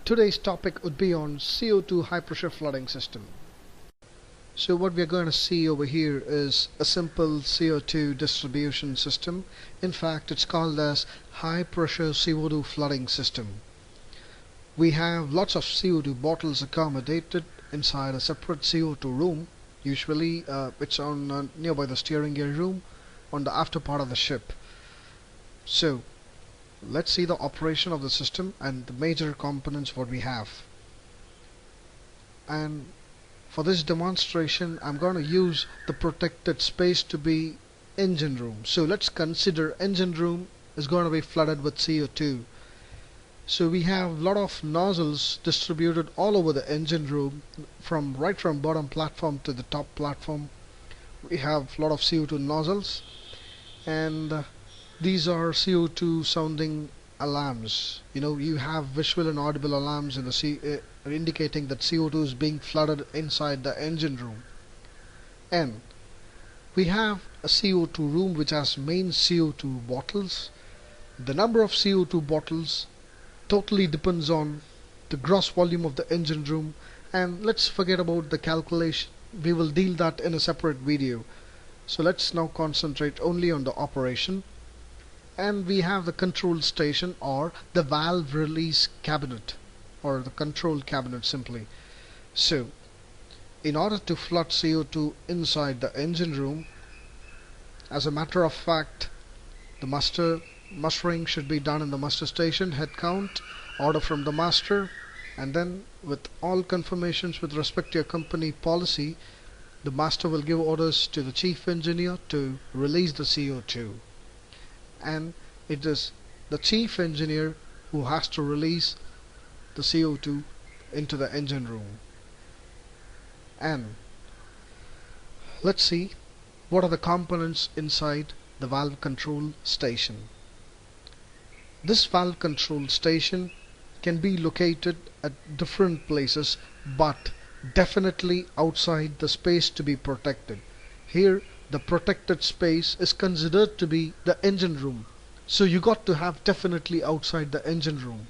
Today's topic would be on CO2 high pressure flooding system. So what we are going to see over here is a simple CO2 distribution system. In fact, it's called as high pressure CO2 flooding system. We have lots of CO2 bottles accommodated inside a separate CO2 room. Usually it's on nearby the steering gear room on the after part of the ship. So let's see the operation of the system and the major components what we have. And for this demonstration I'm going to use the protected space to be engine room. So let's consider engine room is going to be flooded with CO2. So we have a lot of nozzles distributed all over the engine room, right from bottom platform to the top platform. We have a lot of CO2 nozzles, and these are CO2 sounding alarms. You have visual and audible alarms in the indicating that CO2 is being flooded inside the engine room. And we have a CO2 room which has main CO2 bottles. The number of CO2 bottles totally depends on the gross volume of the engine room, and let's forget about the calculation. We will deal that in a separate video. So let's now concentrate only on the operation. And we have the control station, or the valve release cabinet, or the control cabinet simply. So in order to flood CO2 inside the engine room, as a matter of fact, the mustering should be done in the muster station, head count, order from the master, and then with all confirmations with respect to your company policy, the master will give orders to the chief engineer to release the CO2. And it is the chief engineer who has to release the CO2 into the engine room. And let's see what are the components inside the valve control station. This valve control station can be located at different places, but definitely outside the space to be protected. Here the protected space is considered to be the engine room. So you got to have definitely outside the engine room.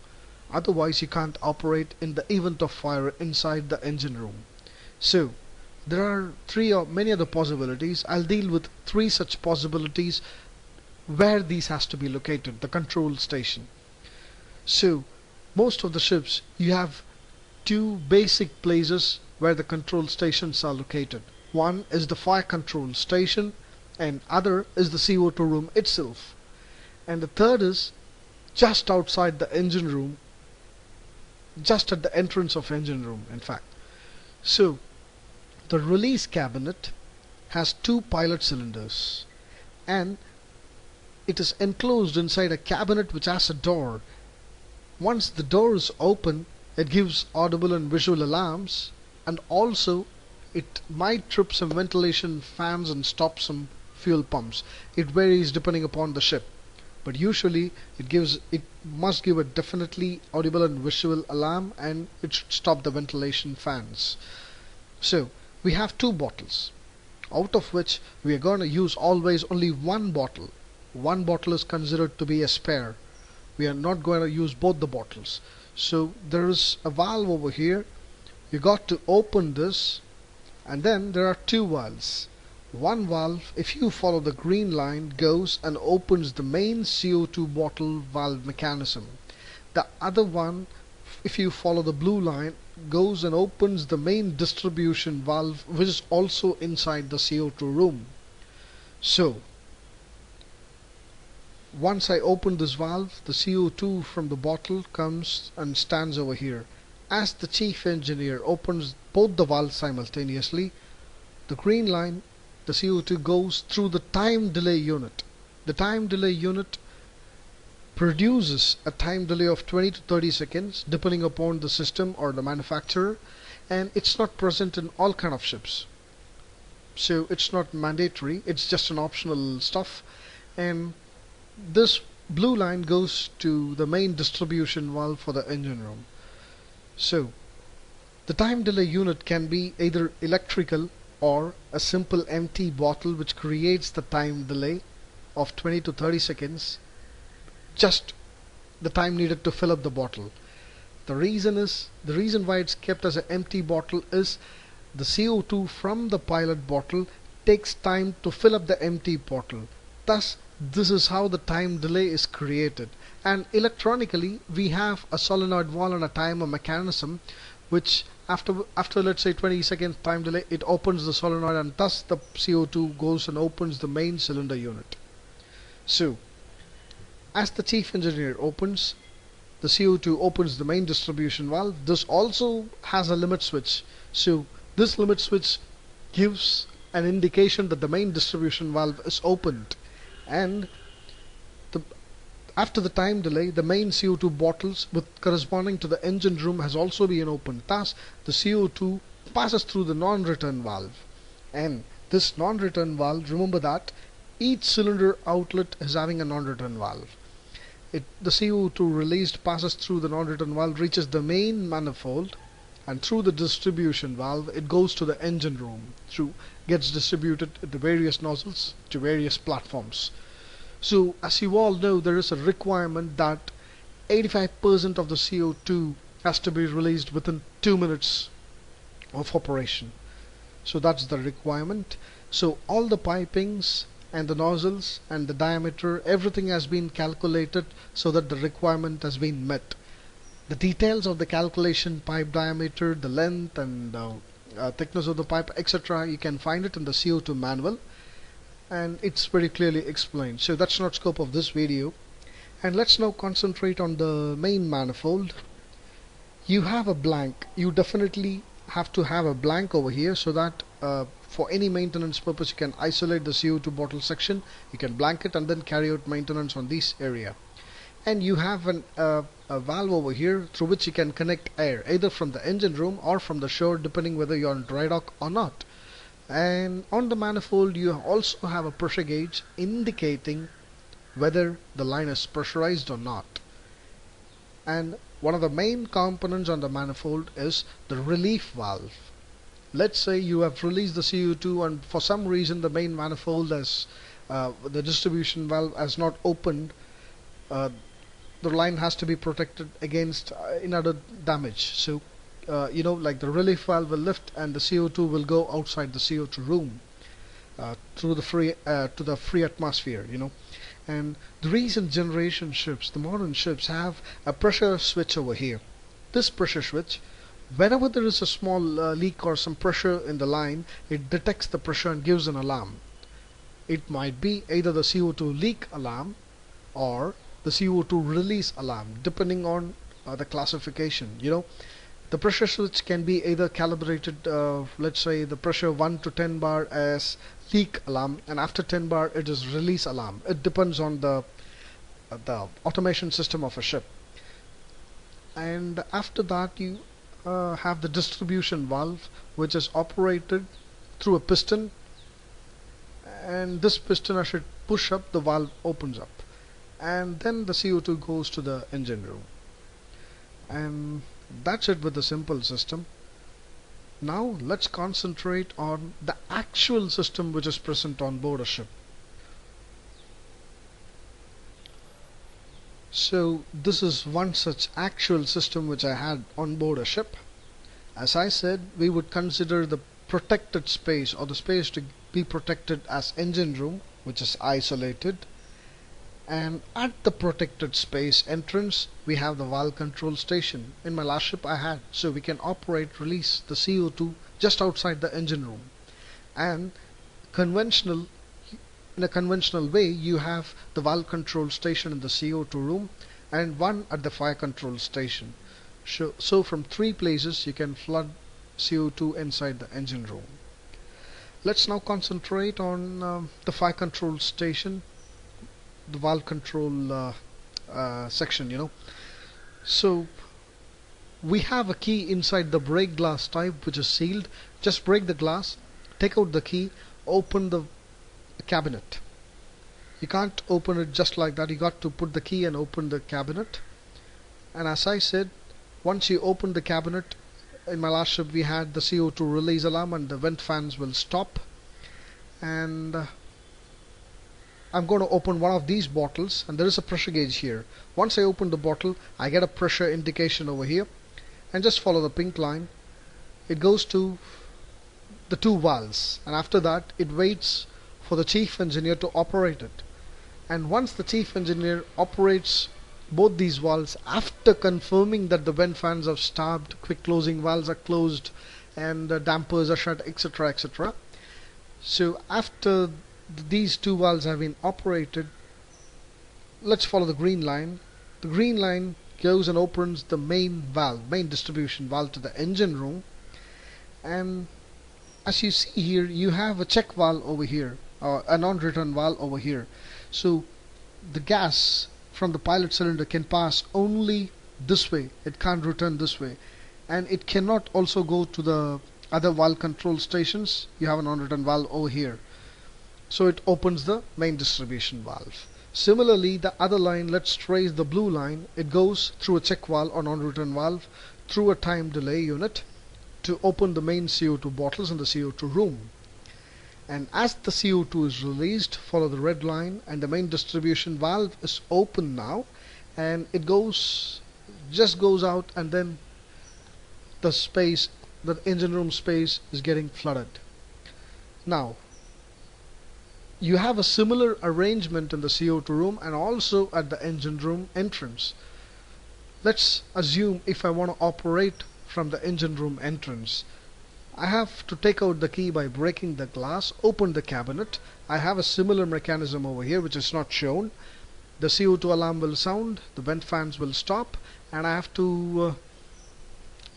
Otherwise you can't operate in the event of fire inside the engine room. So there are three or many other possibilities. I'll deal with three such possibilities where these has to be located, the control station. So most of the ships, you have two basic places where the control stations are located. One is the fire control station, and other is the CO2 room itself. And the third is just outside the engine room, just at the entrance of engine room in fact. So the release cabinet has two pilot cylinders, and it is enclosed inside a cabinet which has a door. Once the door is open, it gives audible and visual alarms, and also it might trip some ventilation fans and stop some fuel pumps. It varies depending upon the ship, but usually it must give a definitely audible and visual alarm, and it should stop the ventilation fans. So we have two bottles, out of which we are going to use always only one bottle. One bottle is considered to be a spare. We are not going to use both the bottles. So there is a valve over here. You got to open this, and then there are two valves. One valve, if you follow the green line, goes and opens the main CO2 bottle valve mechanism. The other one, if you follow the blue line, goes and opens the main distribution valve, which is also inside the CO2 room. So once I open this valve, the CO2 from the bottle comes and stands over here. As the chief engineer opens both the valves simultaneously, the green line, the CO2 goes through the time delay unit. The time delay unit produces a time delay of 20 to 30 seconds depending upon the system or the manufacturer, and it's not present in all kind of ships. So it's not mandatory, it's just an optional stuff. And this blue line goes to the main distribution valve for the engine room. So the time delay unit can be either electrical or a simple empty bottle which creates the time delay of 20 to 30 seconds, just the time needed to fill up the bottle. The reason why it's kept as an empty bottle is the CO2 from the pilot bottle takes time to fill up the empty bottle. Thus, this is how the time delay is created. And electronically, we have a solenoid valve and a timer mechanism, which after let's say 20 seconds time delay, it opens the solenoid, and thus the CO2 goes and opens the main cylinder unit. So, as the chief engineer opens, the CO2 opens the main distribution valve. This also has a limit switch. So, this limit switch gives an indication that the main distribution valve is opened, and after the time delay, the main CO2 bottles with corresponding to the engine room has also been opened. Thus, the CO2 passes through the non-return valve. And this non-return valve, remember that each cylinder outlet is having a non-return valve. The CO2 released passes through the non-return valve, reaches the main manifold, and through the distribution valve, it goes to the engine room, gets distributed to various nozzles, to various platforms. So, as you all know, there is a requirement that 85% of the CO2 has to be released within 2 minutes of operation. So that's the requirement. So all the pipings and the nozzles and the diameter, everything has been calculated so that the requirement has been met. The details of the calculation, pipe diameter, the length and thickness of the pipe, etc., you can find it in the CO2 manual, and it's very clearly explained. So that's not scope of this video. And let's now concentrate on the main manifold. You have a blank. You definitely have to have a blank over here, so that for any maintenance purpose you can isolate the CO2 bottle section, you can blank it and then carry out maintenance on this area. And you have a valve over here through which you can connect air, either from the engine room or from the shore, depending whether you're on dry dock or not. And on the manifold you also have a pressure gauge indicating whether the line is pressurized or not. And one of the main components on the manifold is the relief valve. Let's say you have released the CO2 and for some reason the main manifold has the distribution valve has not opened. The line has to be protected against another damage. So like the relief valve will lift and the CO2 will go outside the CO2 room through the free atmosphere. And the recent generation ships, the modern ships, have a pressure switch over here. This pressure switch, whenever there is a small leak or some pressure in the line, it detects the pressure and gives an alarm. It might be either the CO2 leak alarm or the CO2 release alarm, depending on the classification. The pressure switch can be either calibrated, let's say the pressure 1 to 10 bar as leak alarm, and after 10 bar it is release alarm. It depends on the automation system of a ship. And after that you have the distribution valve, which is operated through a piston, and this piston, as it push up, the valve opens up, and then the CO2 goes to the engine room. And that's it with the simple system. Now let's concentrate on the actual system which is present on board a ship. So this is one such actual system which I had on board a ship. As I said, we would consider the protected space, or the space to be protected, as engine room, which is isolated. And at the protected space entrance we have the valve control station. In my last ship I had, so we can release the CO2 just outside the engine room. And in a conventional way, you have the valve control station in the CO2 room and one at the fire control station. So from 3 places you can flood CO2 inside the engine room. Let's now concentrate on the fire control station, the valve control section. So we have a key inside the break glass type which is sealed. Just break the glass, take out the key, open the cabinet. You can't open it just like that. You got to put the key and open the cabinet. And as I said, once you open the cabinet, in my last ship we had the CO2 release alarm and the vent fans will stop. And I'm going to open one of these bottles, and there is a pressure gauge here. Once I open the bottle, I get a pressure indication over here, and just follow the pink line. It goes to the two valves, and after that it waits for the chief engineer to operate it. And once the chief engineer operates both these valves, after confirming that the vent fans have stopped, quick closing valves are closed, and the dampers are shut, etc., etc. So after these two valves have been operated, let's follow the green line. The green line goes and opens the main valve, main distribution valve to the engine room, and as you see here, you have a check valve over here, or a non-return valve over here. So the gas from the pilot cylinder can pass only this way, it can't return this way, and it cannot also go to the other valve control stations. You have a non-return valve over here, so it opens the main distribution valve. Similarly, the other line, let's trace the blue line. It goes through a check valve or non-return valve through a time delay unit to open the main CO2 bottles in the CO2 room. And as the CO2 is released, follow the red line, and the main distribution valve is open now, and it just goes out, and then the engine room space is getting flooded. Now you have a similar arrangement in the CO2 room and also at the engine room entrance. Let's assume if I want to operate from the engine room entrance, I have to take out the key by breaking the glass, open the cabinet. I have a similar mechanism over here which is not shown. The CO2 alarm will sound, the vent fans will stop, and I have to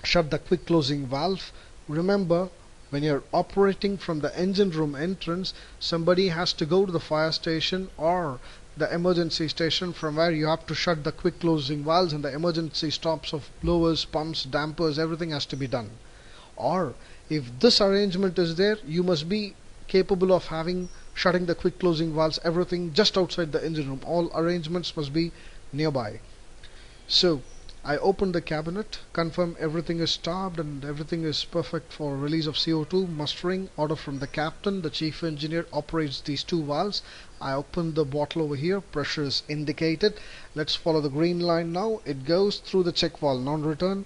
shut the quick closing valve. Remember, when you're operating from the engine room entrance, somebody has to go to the fire station or the emergency station, from where you have to shut the quick closing valves, and the emergency stops of blowers, pumps, dampers, everything has to be done. Or if this arrangement is there, you must be capable of shutting the quick closing valves, everything just outside the engine room. All arrangements must be nearby. So I open the cabinet, confirm everything is stopped and everything is perfect for release of CO2, mustering, order from the captain. The chief engineer operates these two valves. I open the bottle over here, pressure is indicated. Let's follow the green line now. It goes through the check valve, non-return,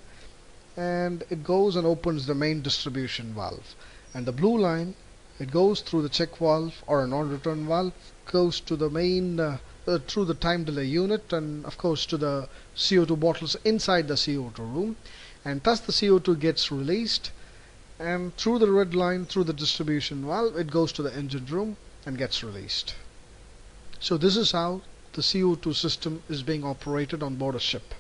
and it goes and opens the main distribution valve. And the blue line, it goes through the check valve or a non-return valve, goes to the main through the time delay unit, and of course to the CO2 bottles inside the CO2 room, and thus the CO2 gets released, and through the red line, through the distribution valve, it goes to the engine room and gets released. So this is how the CO2 system is being operated on board a ship.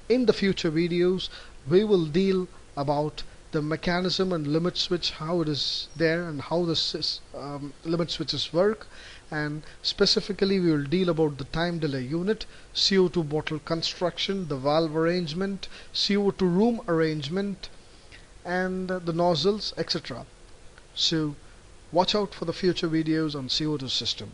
In the future videos, we will deal about the mechanism and limit switch, how it is there and how the limit switches work, and specifically we will deal about the time delay unit, CO2 bottle construction, the valve arrangement, CO2 room arrangement, and the nozzles, etc. So watch out for the future videos on CO2 system.